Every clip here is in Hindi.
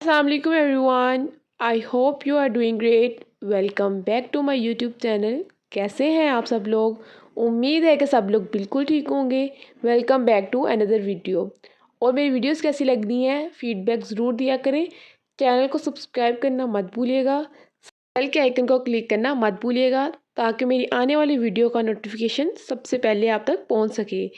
Assalamualaikum everyone. I hope you are doing great. Welcome back to my YouTube channel. कैसे हैं आप सब लोग? उम्मीद है कि सब लोग बिल्कुल ठीक होंगे। Welcome back to another video. और मेरी वीडियोस कैसी लग रही हैं फीडबैक ज़रूर दिया करें। चैनल को सब्सक्राइब करना मत भूलिएगा। बेल के आइकन को क्लिक करना मत भूलिएगा ताकि मेरी आने वाली वीडियो का नोटिफिकेशन सबसे पहले आप तक पहुंच सके।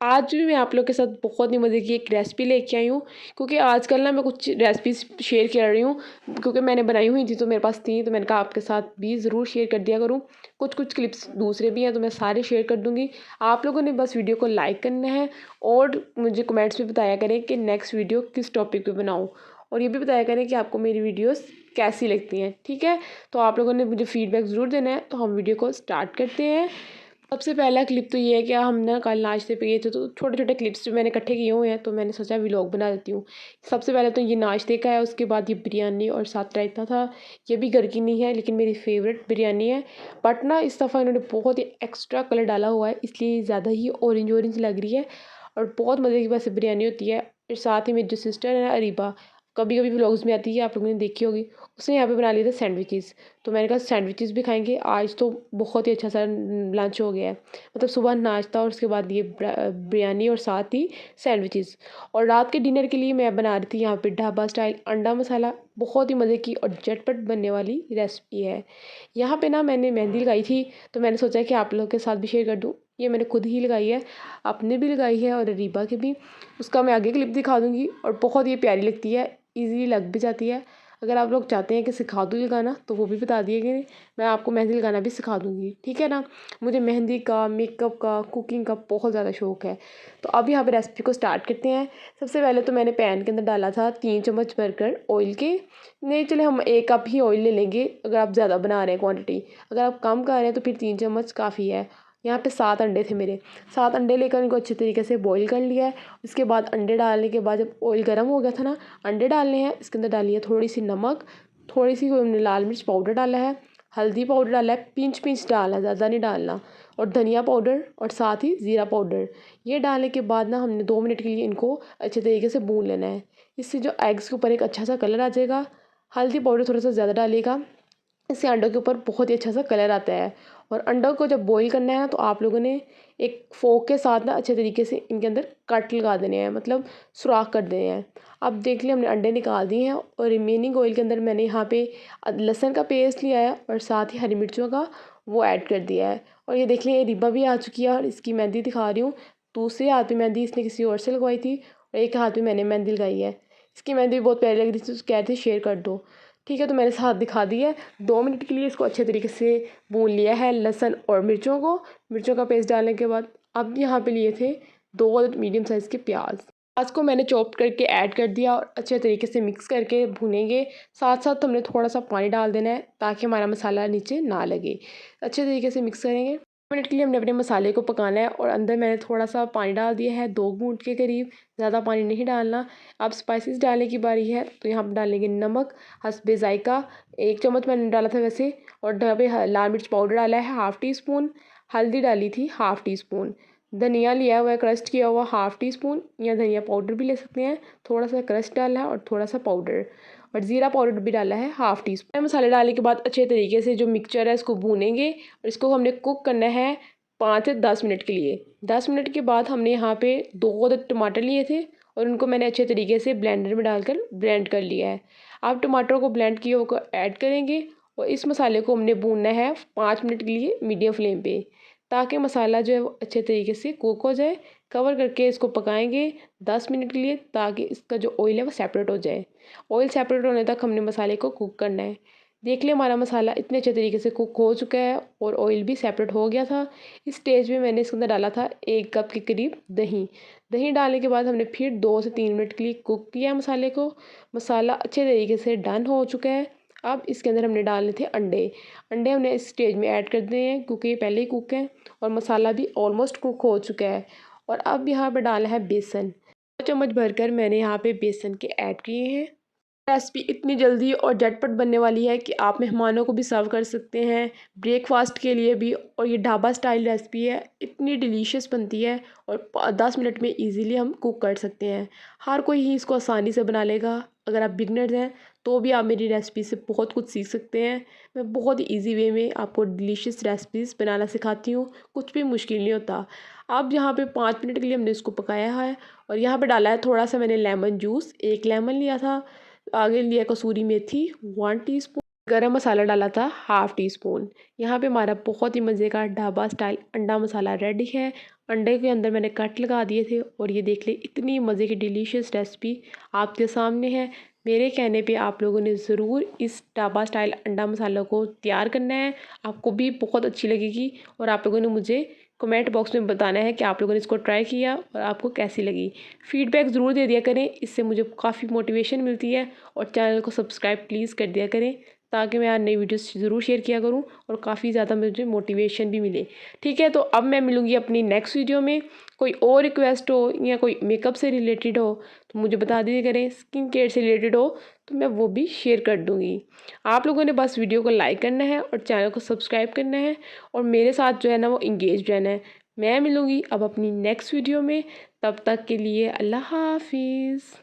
आज भी मैं आप लोग के साथ बहुत ही मज़े की एक रेसिपी लेके आई हूँ, क्योंकि आजकल ना मैं कुछ रेसिपीज़ शेयर कर रही हूँ, क्योंकि मैंने बनाई हुई थी तो मेरे पास थी, तो मैंने कहा आपके साथ भी ज़रूर शेयर कर दिया करूँ। कुछ कुछ क्लिप्स दूसरे भी हैं तो मैं सारे शेयर कर दूँगी। आप लोगों ने बस वीडियो को लाइक करना है और मुझे कमेंट्स में बताया करें कि नेक्स्ट वीडियो किस टॉपिक पे बनाऊँ, और ये भी बताया करें कि आपको मेरी वीडियोस कैसी लगती हैं। ठीक है, तो आप लोगों ने मुझे फीडबैक ज़रूर देना है। तो हम वीडियो को स्टार्ट करते हैं। सबसे पहला क्लिप तो ये है कि हम ना कल नाश्ते पे गए थे, तो छोटे छोटे क्लिप्स जो मैंने इकट्ठे किए हुए हैं तो मैंने सोचा व्लॉग बना देती हूँ। सबसे पहले तो ये नाश्ते का है, उसके बाद ये बिरयानी और साथ रायता था। ये भी घर की नहीं है लेकिन मेरी फेवरेट बिरयानी है, बट ना इस दफ़ा इन्होंने बहुत ही एक्स्ट्रा कलर डाला हुआ है, इसलिए ज़्यादा ही ऑरेंज ऑरेंज लग रही है और बहुत मज़े की वैसे बिरयानी होती है। और साथ ही मेरी जो सिस्टर है ना अरीबा, कभी कभी व्लॉग्स में आती है, आप लोगों ने देखी होगी, उसने यहाँ पे बना लिए थे सैंडविचेस। तो मैंने कहा सैंडविचेस भी खाएंगे आज, तो बहुत ही अच्छा सा लंच हो गया है। मतलब सुबह नाश्ता और उसके बाद ये बिरयानी और साथ ही सैंडविचेस। और रात के डिनर के लिए मैं बना रही थी यहाँ पे ढाबा स्टाइल अंडा मसाला। बहुत ही मज़े की और झटपट बनने वाली रेसिपी है। यहाँ पे ना मैंने मेहंदी लगाई थी, तो मैंने सोचा कि आप लोगों के साथ भी शेयर कर दूँ। ये मैंने खुद ही लगाई है, अपने भी लगाई है और रीबा के भी। उसका मैं आगे क्लिप दिखा दूँगी। और बहुत ये प्यारी लगती है, ईज़िली लग भी जाती है। अगर आप लोग चाहते हैं कि सिखा दूँ लगाना तो वो भी बता दिए कि मैं आपको मेहंदी लगाना भी सिखा दूँगी, ठीक है ना। मुझे मेहंदी का, मेकअप का, कुकिंग का बहुत ज़्यादा शौक है। तो अब यहाँ पे रेसिपी को स्टार्ट करते हैं। सबसे पहले तो मैंने पैन के अंदर डाला था 3 चम्मच भरकर ऑयल के। नहीं चले हम 1 कप ही ऑयल ले लेंगे अगर आप ज़्यादा बना रहे हैं क्वांटिटी। अगर आप कम कर रहे हैं तो फिर 3 चम्मच काफ़ी है। यहाँ पे 7 अंडे थे मेरे। 7 अंडे लेकर इनको अच्छे तरीके से बॉईल कर लिया है। उसके बाद अंडे डालने के बाद जब ऑयल गर्म हो गया था ना, अंडे डालने हैं। इसके अंदर डाली है थोड़ी सी नमक, थोड़ी सी हमने लाल मिर्च पाउडर डाला है, हल्दी पाउडर डाला है, पिंच पिंच डालना है, ज़्यादा नहीं डालना, और धनिया पाउडर और साथ ही ज़ीरा पाउडर। ये डालने के बाद ना हमने 2 मिनट के लिए इनको अच्छे तरीके से भून लेना है। इससे जो एग्स के ऊपर एक अच्छा सा कलर आ जाएगा। हल्दी पाउडर थोड़ा सा ज़्यादा डालिएगा, इससे अंडों के ऊपर बहुत ही अच्छा सा कलर आता है। और अंडों को जब बॉईल करना है ना, तो आप लोगों ने एक फोक के साथ ना अच्छे तरीके से इनके अंदर कट लगा देने हैं, मतलब सुराख कर देने हैं। अब देख लिया हमने अंडे निकाल दिए हैं और रिमेनिंग ऑयल के अंदर मैंने यहाँ पे लहसुन का पेस्ट लिया है और साथ ही हरी मिर्चों का वो ऐड कर दिया है। और ये देख लिया, ये रिब्बा भी आ चुकी है और इसकी मेहंदी दिखा रही हूँ। दूसरे हाथ में मेहंदी इसने किसी और से लगवाई थी और एक हाथ में मैंने मेहंदी लगाई है। इसकी मेहंदी बहुत प्यारी लग रही थी, तो कह रही थी शेयर कर दो। ठीक है, तो मैंने हाथ दिखा दिया है। 2 मिनट के लिए इसको अच्छे तरीके से भून लिया है लहसुन और मिर्चों को। मिर्चों का पेस्ट डालने के बाद अब यहाँ पे लिए थे 2 मीडियम साइज़ के प्याज। प्याज को मैंने चॉप करके ऐड कर दिया और अच्छे तरीके से मिक्स करके भूनेंगे। साथ साथ हमने थोड़ा सा पानी डाल देना है ताकि हमारा मसाला नीचे ना लगे। अच्छे तरीके से मिक्स करेंगे। मिनट के लिए हमने अपने मसाले को पकाना है और अंदर मैंने थोड़ा सा पानी डाल दिया है, 2 घूंट के करीब, ज़्यादा पानी नहीं डालना। अब स्पाइसेस डालने की बारी है, तो यहाँ पर डालेंगे नमक हस्बे ज़ायका, 1 चम्मच मैंने डाला था वैसे। और ढाबे लाल मिर्च पाउडर डाला है हाफ़ टी स्पून, हल्दी डाली थी हाफ़ टी स्पून, धनिया लिया हुआ है क्रस्ट किया हुआ हाफ़ टी स्पून, या धनिया पाउडर भी ले सकते हैं। थोड़ा सा क्रस्ट डाला है और थोड़ा सा पाउडर, और ज़ीरा पाउडर भी डाला है हाफ़ टी स्पून। मसाले डालने के बाद अच्छे तरीके से जो मिक्सचर है इसको भूनेंगे और इसको हमने कुक करना है 5 से 10 मिनट के लिए। 10 मिनट के बाद हमने यहाँ पे 2 टमाटर लिए थे और उनको मैंने अच्छे तरीके से ब्लेंडर में डालकर ब्लेंड कर लिया है। अब टमाटर को ब्लेंड किए हुए को ऐड करेंगे और इस मसाले को हमने भूनना है 5 मिनट के लिए मीडियम फ्लेम पे, ताकि मसाला जो है वो अच्छे तरीके से कुक हो जाए। कवर करके इसको पकाएंगे 10 मिनट के लिए, ताकि इसका जो ऑयल है वो सेपरेट हो जाए। ऑयल सेपरेट होने तक हमने मसाले को कुक करना है। देख लिया हमारा मसाला इतने अच्छे तरीके से कुक हो चुका है और ऑयल भी सेपरेट हो गया था। इस स्टेज में मैंने इसके अंदर डाला था 1 कप के करीब दही। दही डालने के बाद हमने फिर 2 से 3 मिनट के लिए कुक किया मसाले को। मसाला अच्छे तरीके से डन हो चुका है। अब इसके अंदर हमने डालने थे अंडे। अंडे हमने इस स्टेज में ऐड कर दिए हैं क्योंकि ये पहले ही कुक है और मसाला भी ऑलमोस्ट कुक हो चुका है। और अब यहाँ पर डाला है बेसन। 2 चम्मच भरकर मैंने यहाँ पे बेसन के ऐड किए हैं। रेसिपी इतनी जल्दी और झटपट बनने वाली है कि आप मेहमानों को भी सर्व कर सकते हैं, ब्रेकफास्ट के लिए भी। और ये ढाबा स्टाइल रेसिपी है, इतनी डिलीशियस बनती है और 10 मिनट में इजीली हम कुक कर सकते हैं। हर कोई ही इसको आसानी से बना लेगा। अगर आप बिगनर्स हैं तो भी आप मेरी रेसिपी से बहुत कुछ सीख सकते हैं। मैं बहुत ही ईजी वे में आपको डिलीशियस रेसिपीज़ बनाना सिखाती हूँ, कुछ भी मुश्किल नहीं होता। अब यहाँ पे 5 मिनट के लिए हमने इसको पकाया है और यहाँ पे डाला है थोड़ा सा मैंने लेमन जूस, 1 लेमन लिया था। आगे लिया कसूरी मेथी 1 टीस्पून, गरम मसाला डाला था 1/2 टीस्पून। यहाँ पे हमारा बहुत ही मज़े का ढाबा स्टाइल अंडा मसाला रेडी है। अंडे के अंदर मैंने कट लगा दिए थे और ये देख ले इतनी मज़े की डिलीशियस रेसिपी आपके सामने है। मेरे कहने पे आप लोगों ने ज़रूर इस ढाबा स्टाइल अंडा मसाला को तैयार करना है, आपको भी बहुत अच्छी लगेगी। और आप लोगों ने मुझे कमेंट बॉक्स में बताना है कि आप लोगों ने इसको ट्राई किया और आपको कैसी लगी। फीडबैक ज़रूर दे दिया करें, इससे मुझे काफ़ी मोटिवेशन मिलती है। और चैनल को सब्सक्राइब प्लीज़ कर दिया करें ताकि मैं नई वीडियोस ज़रूर शेयर किया करूं और काफ़ी ज़्यादा मुझे मोटिवेशन भी मिले। ठीक है, तो अब मैं मिलूँगी अपनी नेक्स्ट वीडियो में। कोई और रिक्वेस्ट हो या कोई मेकअप से रिलेटेड हो तो मुझे बता दीजिए करें, स्किन केयर से रिलेटेड हो तो मैं वो भी शेयर कर दूँगी। आप लोगों ने बस वीडियो को लाइक करना है और चैनल को सब्सक्राइब करना है और मेरे साथ जो है ना वो इंगेज रहना है। मैं मिलूँगी अब अपनी नेक्स्ट वीडियो में, तब तक के लिए अल्लाह हाफिज़।